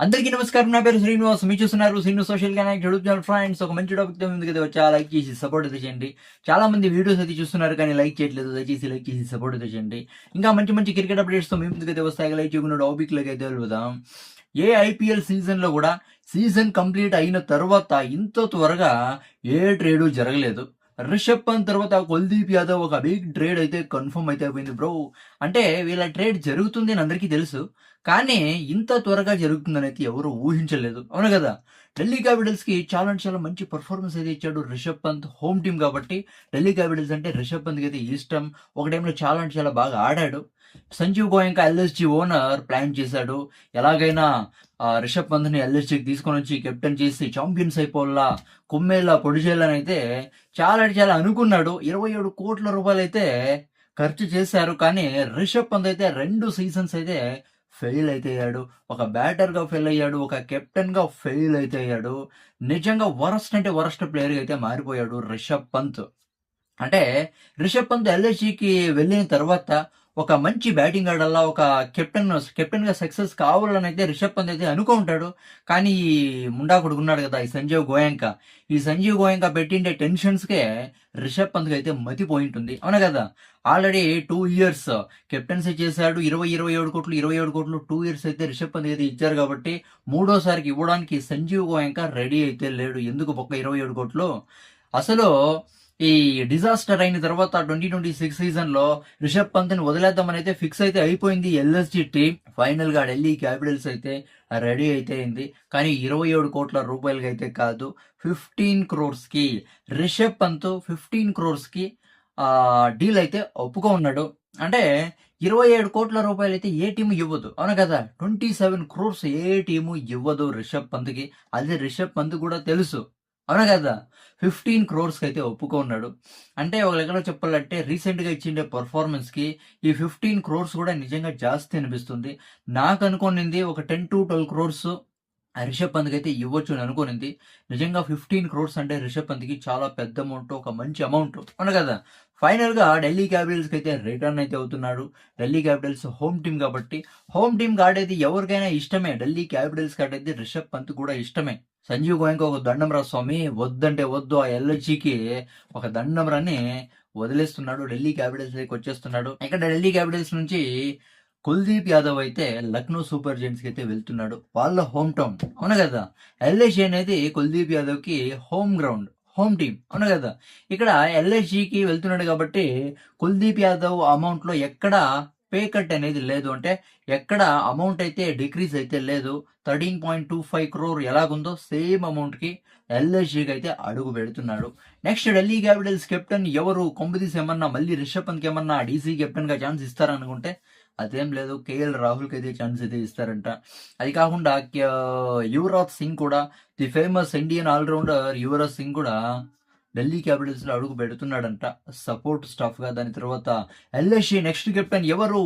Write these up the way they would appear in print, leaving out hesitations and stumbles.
అందరికీ నమస్కారం. నా పేరు శ్రీనివాస్. మీరు చూస్తున్నారు Srinu social connect YouTube channel. Friends, ఒక మంచి టాపిక్‌తో ముందుకైతే వచ్చా. లైక్ చేసి సపోర్ట్ అయితే చేయండి. చాలా మంది వీడియోస్ అయితే చూస్తున్నారు కానీ లైక్ చేయట్లేదు. దయచేసి లైక్ చేసి సపోర్ట్ అయితే చేయండి. ఇంకా మంచి మంచి క్రికెట్ అప్డేట్స్‌తో మీ ముందుకైతే వస్తాయి. లైక్ చేయకుండా టాపిక్‌లోకి అయితే వెళ్దాం. ఏ ఐపీఎల్ సీజన్‌లో కూడా సీజన్ కంప్లీట్ అయిన తర్వాత ఇంత త్వరగా ఏ ట్రేడు జరగలేదు. రిషబ్ పంత్ తర్వాత కుల్దీప్ యాదవ్ ఒక బిగ్ ట్రేడ్ అయితే కన్ఫర్మ్ అయితే అయిపోయింది బ్రో. అంటే వీళ్ళ ట్రేడ్ జరుగుతుంది అని అందరికీ తెలుసు. కానీ ఇంత త్వరగా జరుగుతుందని అయితే ఎవరు ఊహించలేదు. అవును కదా! ఢిల్లీ క్యాపిటల్స్‌కి చాలా అంటే చాలా మంచి పెర్ఫార్మన్స్ అయితే ఇచ్చాడు రిషబ్ పంత్. హోమ్ టీమ్ కాబట్టి ఢిల్లీ క్యాపిటల్స్ అంటే రిషబ్ పంత్‌కి అయితే ఇష్టం. ఒక టైంలో చాలా అంటే చాలా బాగా ఆడాడు. Sanjiv Goenka LSG owner plan చేశాడు. ఎలాగైనా రిషబ్ పంత్‌ని ఎల్ఎస్‌జీకి తీసుకొనొచ్చి కెప్టెన్ చేసి చాంపియన్స్ అయిపోవాలా, కొమ్మేలా పొడి చేయాలనైతే చాలా అంటే చాలా అనుకున్నాడు. 27,00,00,000 అయితే ఖర్చు చేశారు. కానీ రిషబ్ పంత్ అయితే 2 సీజన్స్ అయితే ఫెయిల్ అయితే అయ్యాడు. ఒక బ్యాటర్‌గా ఫెయిల్ అయ్యాడు. ఒక కెప్టెన్‌గా ఫెయిల్ అయితే అయ్యాడు. నిజంగా వరస్ట్ అంటే వరస్ట్ ప్లేయర్‌గా అయితే మారిపోయాడు రిషబ్ పంత్. అంటే రిషబ్ పంత్ ఎల్ఎస్‌జికి వెళ్ళిన తర్వాత ఒక మంచి బ్యాటింగ్ ఆడాలా, ఒక కెప్టెన్‌గా సక్సెస్ కావాలనైతే రిషబ్ పంత్ అయితే అనుకుంటాడు. కానీ ఈ ముండా కొడుకున్నాడు కదా! ఈ సంజీవ్ గోయంకా. ఈ సంజీవ్ గోయంకా పెట్టిండే టెన్షన్స్‌కే రిషబ్ పంత్‌కి అయితే మతిపోయుంటుంది. అవునా కదా! ఆల్రెడీ 2 ఇయర్స్ కెప్టెన్సీ చేశాడు. 20, 27,00,00,000, 27,00,00,000 2 ఇయర్స్ అయితే రిషబ్ పంత్‌కి అయితే ఇచ్చారు కాబట్టి మూడోసారికి ఇవ్వడానికి సంజీవ్ గోయంకా రెడీ అయితే లేడు. ఎందుకు ఒక్క 27,00,00,000 అసలు ఈ డిజాస్టర్ అయిన తర్వాత 2026 సీజన్‌లో రిషబ్ పంత్‌ని వదిలేద్దామని అయితే ఫిక్స్ అయితే అయిపోయింది ఎల్ఎస్‌జీ టీమ్. ఫైనల్‌గా ఢిల్లీ క్యాపిటల్స్ అయితే రెడీ అయితే అయింది. కానీ 27,00,00,000 అయితే కాదు, 15 క్రోర్స్‌కి రిషబ్ పంత్ 15 క్రోర్స్‌కి డీల్ అయితే ఒప్పుకున్నాడు. అంటే 27,00,00,000 అయితే ఏ టీమ్ ఇవ్వదు. అవును కదా! 27 క్రోర్స్ ఏ టీము ఇవ్వదు రిషబ్ పంత్‌కి. అది రిషబ్ పంత్ కూడా తెలుసు. అవునా కదా! 15 క్రోర్స్‌కైతే ఒప్పుకున్నాడు. అంటే ఒక లెక్కలో చెప్పాలంటే రీసెంట్‌గా ఇచ్చిండే పెర్ఫార్మన్స్‌కి ఈ 15 క్రోర్స్ కూడా నిజంగా జాస్తి అనిపిస్తుంది. నాకు అనుకోనింది ఒక 10-12 క్రోర్స్ రిషబ్ పంత్‌కైతే ఇవ్వచ్చు అని అనుకోనింది. నిజంగా 15 క్రోర్స్ అంటే రిషబ్ పంత్‌కి చాలా పెద్ద అమౌంట్. ఒక మంచి అమౌంట్. అవును కదా! ఫైనల్‌గా ఢిల్లీ క్యాపిటల్స్‌కి అయితే రిటర్న్ అయితే అవుతున్నాడు. ఢిల్లీ క్యాపిటల్స్ హోమ్ టీమ్ కాబట్టి హోమ్ టీమ్‌కి ఆడేది ఎవరికైనా ఇష్టమే. ఢిల్లీ క్యాపిటల్స్‌కి ఆడేది రిషబ్ పంత్ కూడా ఇష్టమే. సంజీవ్ గోయంకా ఒక దండం రా స్వామి, వద్దంటే వద్దు ఆ ఎల్ఎస్‌జికి ఒక దండం రని వదిలేస్తున్నాడు. ఢిల్లీ క్యాపిటల్స్‌లోకి వచ్చేస్తున్నాడు. ఇక్కడ ఢిల్లీ క్యాపిటల్స్ నుంచి కుల్దీప్ యాదవ్ అయితే లక్నో సూపర్ జెయింట్స్‌కి అయితే వెళ్తున్నాడు. వాళ్ళ హోమ్ టౌన్. అవును కదా! ఎల్ఎస్‌జి అనేది కుల్దీప్ యాదవ్‌కి హోమ్ గ్రౌండ్. Home team. అవును కదా! ఇక్కడ ఎల్ఎస్‌జికి వెళ్తున్నాడు కాబట్టి కుల్దీప్ యాదవ్ అమౌంట్‌లో ఎక్కడ పే కట్ అనేది లేదు. అంటే ఎక్కడ అమౌంట్ అయితే డిక్రీజ్ అయితే లేదు. 13.25 క్రోర్ ఎలాగుందో సేమ్ అమౌంట్‌కి ఎల్ఎస్‌జికి అయితే అడుగు పెడుతున్నాడు. నెక్స్ట్ ఢిల్లీ క్యాపిటల్స్ కెప్టెన్ ఎవరు? కొంపదీసి ఏమన్నా మళ్ళీ రిషబ్ పంత్‌కి ఏమన్నా డీసీ కెప్టెన్‌గా ఛాన్స్ ఇస్తారనుకుంటే అదేం లేదు. కేఎల్ రాహుల్‌కి అయితే ఛాన్స్ అయితే ఇస్తారంట. అది కాకుండా యువరాజ్ సింగ్ కూడా the famous Indian all rounder Yuvraj Singh కూడా ఢిల్లీ క్యాపిటల్స్‌లో అడుగు పెడుతున్నాడంట. సపోర్ట్ స్టాఫ్‌గా. దాని తర్వాత ఎల్ఎస్‌జి నెక్స్ట్ కెప్టెన్ ఎవరు?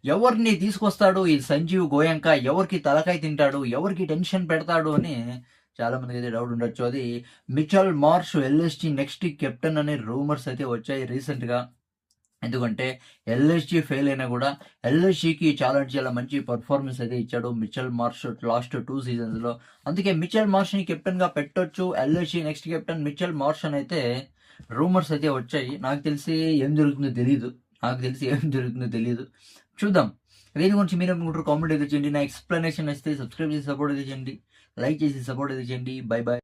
ఎవరిని తీసుకొస్తాడు ఈ సంజీవ్ గోయంకా? ఎవరికి తలకాయ తింటాడు? ఎవరికి టెన్షన్ పెడతాడు అని చాలా మందికైతే డౌట్ ఉండొచ్చు. అది Mitchell Marsh LSG next captain అనే రూమర్స్ అయితే వచ్చాయి రీసెంట్‌గా. ఎందుకంటే ఎల్ఎస్‌జి ఫెయిల్ అయినా గూడా ఎల్ఎస్‌జికి చాలా అంటే చాలా మంచి పెర్ఫార్మన్స్ అయితే ఇచ్చాడు మిచెల్ మార్ష్ లాస్ట్ 2 సీజన్స్‌లో. అందుకే మిచెల్ మార్ష్‌ని కెప్టెన్‌గా పెట్టొచ్చు. LSG next captain Mitchell Marsh అనైతే రూమర్స్ అయితే వచ్చాయి. నాకు తెలిసి ఏం జరుగుతుందో తెలీదు. చూద్దాం. దీని గురించి మీరేమనుకుంటారో కామెంట్ అయితే చేయండి. నా ఎక్స్‌ప్లనేషన్ నచ్చితే సబ్స్క్రైబ్ చేసి సపోర్ట్ అయితే చేయండి. లైక్ చేసి సపోర్ట్ అయితే చేయండి. By by.